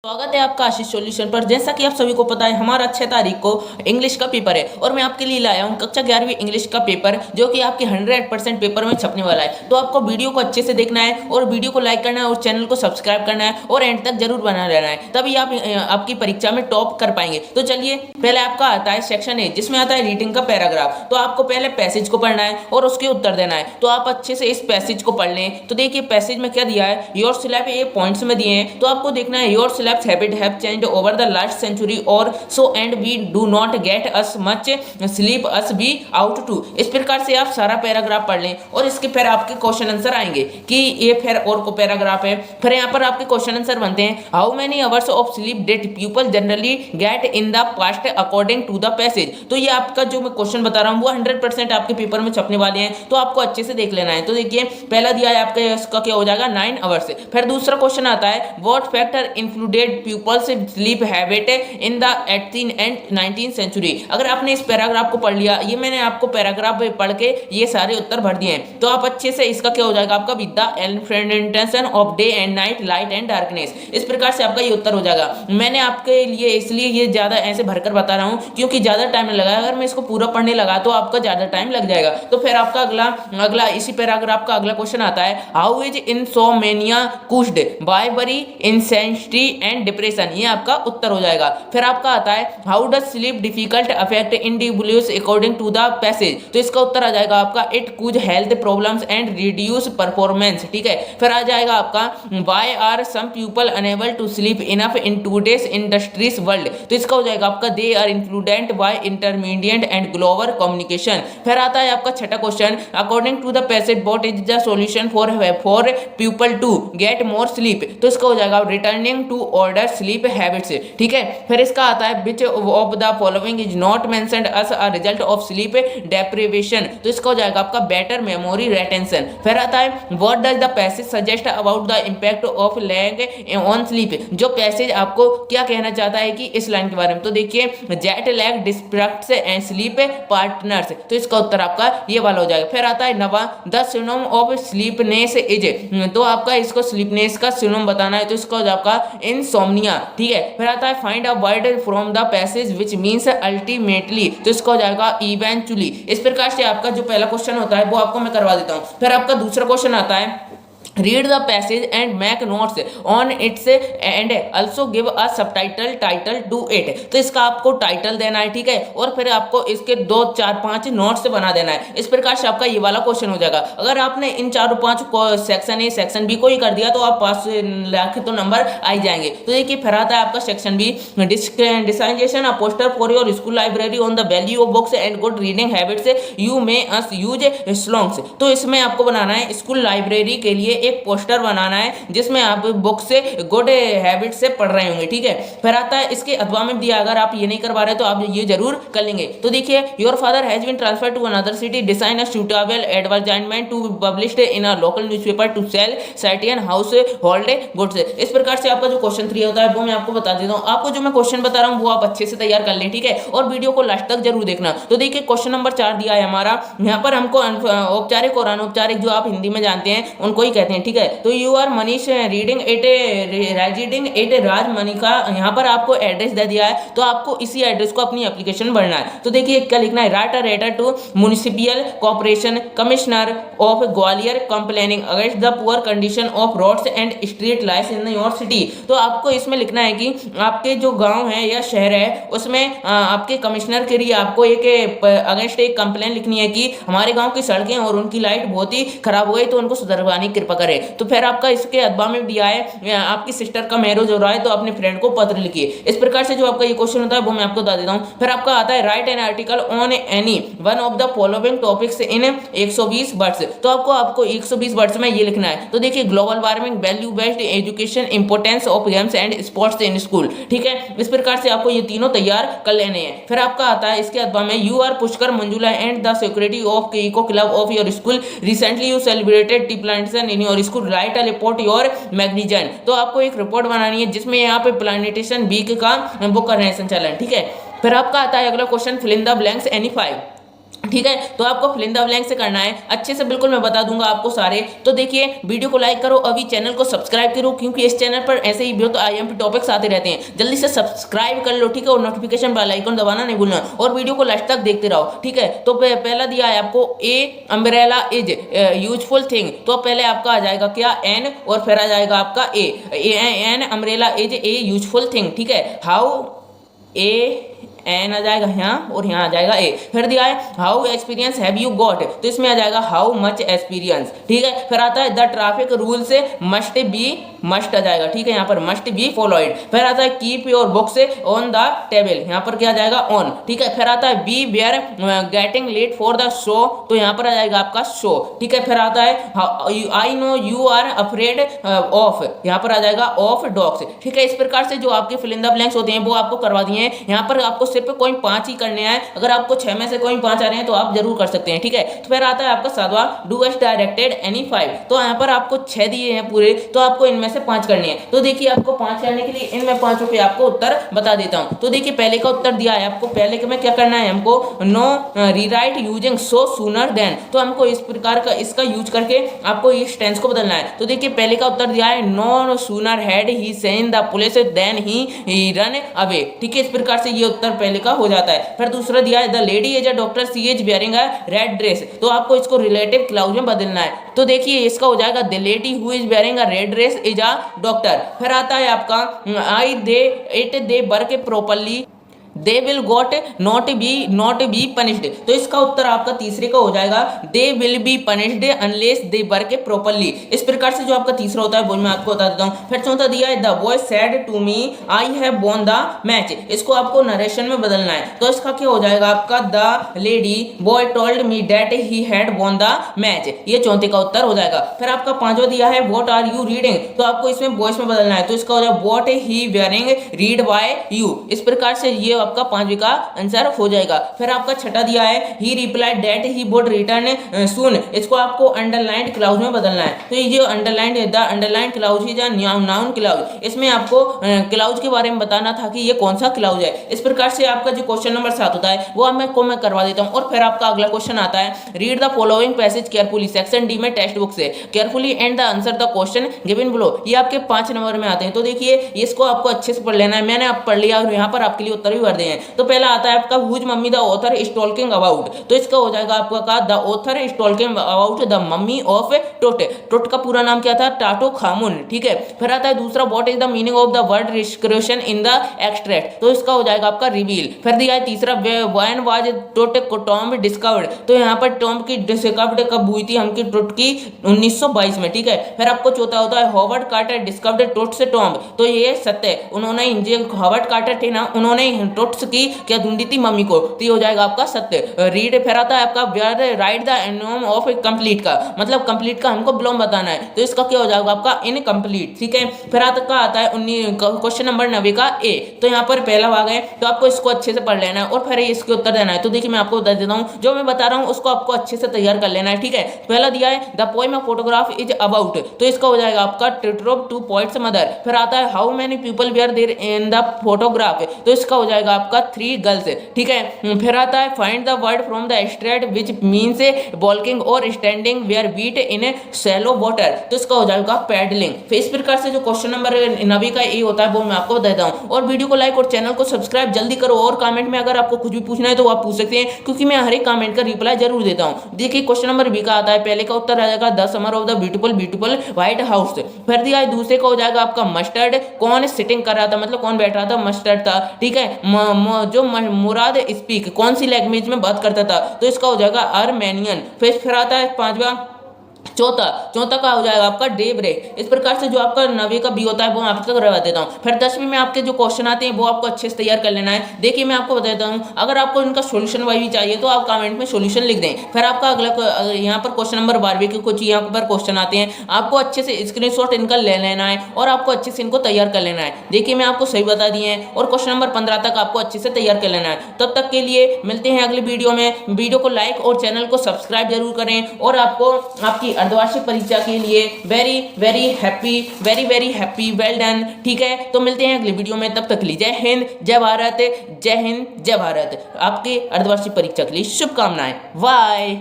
स्वागत है आपका आशीष सॉल्यूशन पर। जैसा कि आप सभी को पता है, हमारा 6 तारीख को इंग्लिश का पेपर है और मैं आपके लिए लाया हूं कक्षा 11वीं इंग्लिश का पेपर, जो कि आपके 100% पेपर में छपने वाला है। तो आपको वीडियो को अच्छे से देखना है और वीडियो को लाइक करना है और चैनल को सब्सक्राइब करना है और एंड तक जरूर बना रहना है, तभी आप आपकी परीक्षा में टॉप कर पाएंगे। तो चलिए, पहले आपका आता है सेक्शन ए, जिसमें आता है रीडिंग का पैराग्राफ। तो आपको पहले पैसेज को पढ़ना है और उसके उत्तर देना है। तो आप अच्छे से इस पैसेज को पढ़ लें। तो देखिए पैसेज में क्या दिया है, योर सिलेब ये पॉइंट्स में दिए हैं। तो आपको देखना है, your syllabus habit have changed over the last century or so and we do not get as much sleep as we out to। इस प्रकार से आप सारा पैराग्राफ पढ़ लें और इसके फिर आपके क्वेश्चन आंसर आएंगे कि ये फिर और को पैराग्राफ है। फिर यहाँ पर आपके क्वेश्चन आंसर बनते हैं, how many hours of sleep did people generally get in the past according to the passage. तो ये आपका जो मैं क्वेश्चन बता रहा हूँ वो 100% आपके पेपर में छपने वाले हैं, तो आपको अच्छे से देख लेना है। तो देखिए पहला दिया है आपका, इसका क्या हो जाएगा 9 आवर्स। फिर दूसरा क्वेश्चन आता है, what factor included people's sleep habit in the 18 and 19 century. अगर आपने इस पैराग्राफ को पढ़ लिया, ये मैंने आपको पैराग्राफ पढ़ के ये सारे उत्तर भर दिए हैं, तो आप अच्छे से इसका क्या हो जाएगा आपका, with the intention of day and night, light and darkness. इस प्रकार से आपका ये उत्तर हो जाएगा। मैंने आपके लिए इसलिए ये ज्यादा ऐसे भरकर बता रहा हूँ क्योंकि ज्यादा टाइम नहीं लगा। अगर मैं इसको पूरा पढ़ने लगा तो आपका ज्यादा टाइम लग जाएगा। तो फिर आपका अगला इसी पैराग्राफ का अगला क्वेश्चन आता है, how is insomnia caused by worry, intensity and depression. ये आपका उत्तर हो जाएगा। फिर आपका आता है, how does sleep difficult affect individuals according to the passage. तो इसका उत्तर आ जाएगा आपका, इट कुछ health problems and reduce performance. ठीक है। फिर आ जाएगा आपका, why are some people unable to sleep enough in today's industries world. तो इसका हो जाएगा आपका, they are influenced by intermediate and global communication. फिर आता है आपका छठा question, according to the passage what is the solution for people to get more sleep. तो इसका हो जाएगा, returning to order sleep habits. ठीक है। फिर इसका आता है, which of the following is not mentioned as a result of sleep deprivation. तो इसका हो जाएगा आपका, बेटर मेमोरी रिटेंशन। फिर आता है, what does the passage suggest about the impact of lag on sleep. जो पैसेज आपको क्या कहना चाहता है कि इस लाइन के बारे में। तो देखिए, jet lag distracts and sleep partners. तो इसका उत्तर आपका ये वाला हो जाएगा। फिर आता है नवा, द सिनोम ऑफ स्लीपनेस इज। तो आपका इसको स्लीपनेस का सिनोम बताना है, तो इसका हो जाएगा इनसोम्निया। ठीक है। फिर आता है, find a word from the passage which means ultimately. तो इसका हो जाएगा इवेंचुअली। इस प्रकार से आपका जो पहला क्वेश्चन होता है वो आपको मैं करवा देता हूं। फिर आपका दूसरा क्वेश्चन आता है, read the passage and make notes on its and also give a subtitle title to it। तो इसका आपको टाइटल देना है। ठीक है। और फिर आपको इसके 2 4 5 नोट्स बना देना है। इस प्रकार से आपका ये वाला क्वेश्चन हो जाएगा। अगर आपने इन 4 5 सेक्शन ए सेक्शन बी को ही कर दिया तो आप पास लाख तो नंबर आ ही जाएंगे। तो देखिए फिर आता है आपका section B, designation a poster for your school library on the value of books and good reading habits you may as use slogans. तो इसमें आपको बनाना है स्कूल लाइब्रेरी के लिए एक पोस्टर बनाना है जिसमें आप बुक से गुड हैबिट से पढ़ रहे होंगे। ठीक है। फिर आता है इसके अथवा में दिया, अगर आप ये नहीं करवा रहे तो आप ये जरूर कर लेंगे। तो देखिए, your father has been transferred to another city, design a suitable advertisement to published in a local newspaper to sell certain household goods. इस प्रकार से आपका जो क्वेश्चन 3 होता है वो मैं आपको बता देता हूँ। आपको जो मैं क्वेश्चन बता रहा हूँ वो आप अच्छे से तैयार कर लें। ठीक है। और वीडियो को लास्ट तक जरूर देखना। तो देखिए क्वेश्चन नंबर 4 दिया है हमारा, यहाँ पर हमको औपचारिक और अनौपचारिक जो आप हिंदी में जानते हैं उनको ही कहते हैं। ठीक है। तो you are Manish reading at residing at Rajmanika, यहाँ पर आपको एड्रेस दे दिया है, तो आपको इसी एड्रेस को अपनी एप्लीकेशन भरना है। तो देखिए क्या लिखना है, write a letter to municipal corporation commissioner of Gwalior complaining against the poor condition of roads and street lights in your city. तो आपको इसमें लिखना है कि आपके जो गांव है या शहर है उसमें आपके कमिश्नर के लिए आपको एक अगेंस्ट एक कंप्लेन लिखनी है कि हमारे गाँव की सड़कें और उनकी लाइट बहुत ही खराब हो गई, तो उनको सुधरवाने की कृपा करें। तो फिर आपका इसके अथवा में दिया है, आपकी सिस्टर का मैरिज हो रहा है तो अपने फ्रेंड को पत्र लिखिए। इस प्रकार से जो आपका ये क्वेश्चन होता है वो मैं आपको बता देता हूं। फिर आपका आता है, right an article on any one of the following topics in 120 words. तो आपको 120 वर्ड्स में ये लिखना है। तो देखिए, global warming, value based education, importance of games and sports in school. ठीक है। इस प्रकार से आपको ये तीनों तैयार कर लेने हैं। फिर आपका आता है इसके अथवा में, you are Pushkar Manjula and the security of eco club of your school, recently you celebrated tea plantation in your school, write a report your magazine. तो आपको एक रिपोर्ट बनानी है जिसमें यहाँ पे प्लांटेशन वीक का वो कर रहे हैं संचालन। ठीक है। फिर आपका आता है अगला question, fill in the blanks any 5। ठीक है। तो आपको फिल इन द ब्लैंक से करना है, अच्छे से बिल्कुल मैं बता दूंगा आपको सारे। तो देखिए वीडियो को लाइक करो, अभी चैनल को सब्सक्राइब करो, क्योंकि इस चैनल पर ऐसे ही बहुत आईएमपी टॉपिक्स आते रहते हैं। जल्दी से सब्सक्राइब कर लो, ठीक है, और नोटिफिकेशन बेल आइकन दबाना नहीं भूलना, और वीडियो को लास्ट तक देखते रहो, ठीक है। तो पहला दिया है आपको ए अम्ब्रेला इज यूजफुल थिंग, तो पहले आपका आ जाएगा क्या, एन, और फिर आ जाएगा आपका A, an umbrella is a useful thing, ठीक है। हाउ ए एन आ जाएगा यहाँ, और यहाँ आ जाएगा ए। फिर दिया है how experience have you got, तो इसमें आ जाएगा हाउ मच एक्सपीरियंस, ठीक है। फिर आता है द ट्रैफिक रूल से मस्ट बी, मस्ट आ जाएगा, ठीक है, यहाँ पर मस्ट बी फॉलोइड। फिर आता है keep your books on the table, यहाँ पर क्या आ जाएगा, ऑन, ठीक है। फिर आता है we were getting late for the show, तो यहाँ पर आ जाएगा आपका शो, ठीक है। फिर आता है I know you are afraid of, यहाँ पर आ जाएगा ऑफ डॉग्स, ठीक है। इस प्रकार से जो आपके फिल इन द ब्लैंक्स होते हैं वो आपको करवा दिए हैं। यहाँ पर आपको सिर्फ कोई 5 ही करने हैं, अगर आपको 6 में से कोई 5 आ रहे हैं तो आप जरूर कर सकते हैं, ठीक है। तो फिर आता है आपका 7वां डू एस डायरेक्टेड एनी 5, तो यहाँ पर आपको 6 दिए हैं पूरे, तो आपको इनमें से 5 करने हैं। तो देखिए आपको 5 करने के लिए इनमें 5 पे आपको उत्तर बता देता हूँ। तो देखिए पहले का उत्तर दिया है आपको, पहले में क्या करना है हमको, no rewrite using so sooner than, तो हमको इस प्रकार का इसका यूज करके आपको इस टेंस को बदलना है। तो देखिए पहले का उत्तर दिया है no sooner had he seen the police than he ran away, ठीक है। इस प्रकार से ये उत्तर पहले का हो जाता है। फिर दूसरा दिया है the lady is a doctor, she is wearing a red dress, तो आपको इसको रिलेटिव क्लाउज में बदलना है। तो देखिए इसका हो जाएगा the lady who is wearing a red dress is a doctor. फिर आता है आपका I they it they work properly, they will got not be punished, तो इसका उत्तर आपका तीसरे का हो जाएगा they will be punished unless they work properly. इस प्रकार से जो आपका तीसरा होता है वो मैं आपको बता देता हूँ। फिर चौथा दिया है the boy said to me I have won the match, इसको आपको नरेशन में बदलना है। तो इसका क्या हो जाएगा आपका the lady boy told me that he had von the match, ये चौथे का उत्तर हो जाएगा। फिर आपका 5वां दिया है व्हाट आर यू रीडिंग, तो आपको इसमें वॉइस में बदलना है, तो इसका हो जाएगा what he wearing read by you. इस प्रकार से ये आपका 5वीं का आंसर हो जाएगा। फिर आपका छठा दिया है he replied that he would return soon, इसको आपको अंडरलाइंड क्लाउज में बदलना है। तो ये जो अंडरलाइंड क्लाउज है या नाउन क्लाउज, इसमें आपको क्लाउज के बारे में बताना था कि ये कौन सा क्लाउज है। इस प्रकार से आपका जो क्वेश्चन नंबर 7 होता है वो मैं करवा देता हूँ। और फिर आपका अगला क्वेश्चन आता है read the following passage carefully, section D में टेक्स्ट बुक से carefully and the answer the question given below, ये आपके 5 नंबर में आते हैं। तो देखिए इसको आपको अच्छे से पढ़ लेना है, मैंने आप पढ़ लिया और यहाँ पर आपके लिए उत्तर भी भर दिए हैं। तो पहला आता है आपका whose mummy the author is talking about, तो इसका हो जाएगा आपका का the author is talking about the mummy of Tut, Tut का पूरा नाम क्या था, टाटो खामुन, ठीक है। फिर आता है दूसरा what is the meaning of the word rescription in the extract, तो इसका हो जाएगा आपका रिवील। फिर दिया है तीसरा when was Tut tomb discovered, तो यहाँ पर टॉम्ब की डिस्कवर्ड कब हुई थी हमकी टोट की 1922 में, ठीक है। फिर आपको चौथा होता है हॉवर्ड कार्टर डिस्कवर्ड टोट से टॉम्ब, तो ये सत्य है, उन्होंने हॉवर्ड कार्टर थे ना, उन्होंने टोट्स की क्या ढूंढी थी मम्मी को, तो ये हो जाएगा आपका सत्य। रीड फिर आता है आपका राइट द एनोम ऑफ कंप्लीट का, मतलब कंप्लीट का हमको बिलोंग बताना है, तो इसका क्या हो जाएगा आपका इनकम्प्लीट, ठीक है। फिर आता है क्वेश्चन नंबर 9 का ए, तो यहाँ पर पहला भाग है, तो आपको इसको अच्छे से पढ़ लेना है और फिर इसके उत्तर देना है। तो देखिए मैं आपको बता देता हूँ, जो मैं बता रहा हूँ उसको आपको अच्छे से तैयार कर लेना है, ठीक है। पहला दिया है the poem of photograph is about, तो इसका हो जाएगा आपका ट्रिट्रोप टू पॉइंट्स मदर। फिर आता है how many people were there in the photograph, तो इसका हो जाएगा आपका 3 गर्ल्स, ठीक है। फिर आता है find the word from the extract which means walking और standing where beat in shallow water, तो इसका हो जाएगा पैडलिंग। फिर इस प्रकार से जो क्वेश्चन नंबर 9 का ए होता है वो मैं आपको बता देता हूँ। और वीडियो को लाइक और चैनल को सब्सक्राइब जल्दी करो, और कमेंट में अगर आपको कुछ भी पूछना है तो आप पूछ सकते हैं, क्योंकि मैं हर एक कमेंट का रिप्लाई जरूर देता हूँ। देखिए क्वेश्चन नंबर बी का आता है, पहले का उत्तर आ जाएगा the summer of the beautiful white house. फिर दिया है दूसरे का हो जाएगा आपका मस्टर्ड, कौन सिटिंग कर रहा था, मतलब कौन बैठ रहा था, मस्टर्ड था, ठीक है। जो मुराद स्पीक कौन सी लैंग्वेज में बात करता था, तो इसका हो जाएगा आर्मेनियन। फिर आता है 5वां चौथा का हो जाएगा आपका डे ब्रेक। इस प्रकार से जो आपका 9 का बी होता है वो मैं आपको करवा देता हूँ। फिर 10वीं में आपके जो क्वेश्चन आते हैं वो आपको अच्छे से तैयार कर लेना है। देखिए मैं आपको बता देता हूँ, अगर आपको इनका सोल्यूशन वाई भी चाहिए तो आप कमेंट में सोल्यूशन लिख दें। फिर आपका अगला यहाँ पर क्वेश्चन नंबर 12 के कुछ यहाँ पर क्वेश्चन आते हैं, आपको अच्छे से स्क्रीनशॉट इनका ले लेना है और आपको अच्छे से इनको तैयार कर लेना है। देखिए मैं आपको सही बता दिए हैं, और क्वेश्चन नंबर 15 तक आपको अच्छे से तैयार कर लेना है। तब तक के लिए मिलते हैं अगली वीडियो में। वीडियो को लाइक और चैनल को सब्सक्राइब जरूर करें, और आपको आपकी आपकी अर्धवार्षिक परीक्षा के लिए very very happy well done. ठीक है, तो मिलते हैं अगली वीडियो में, तब तक के लिए जय हिंद जय भारत, जय हिंद जय भारत। आपके अर्धवार्षिक परीक्षा के लिए शुभकामनाएं। बाय।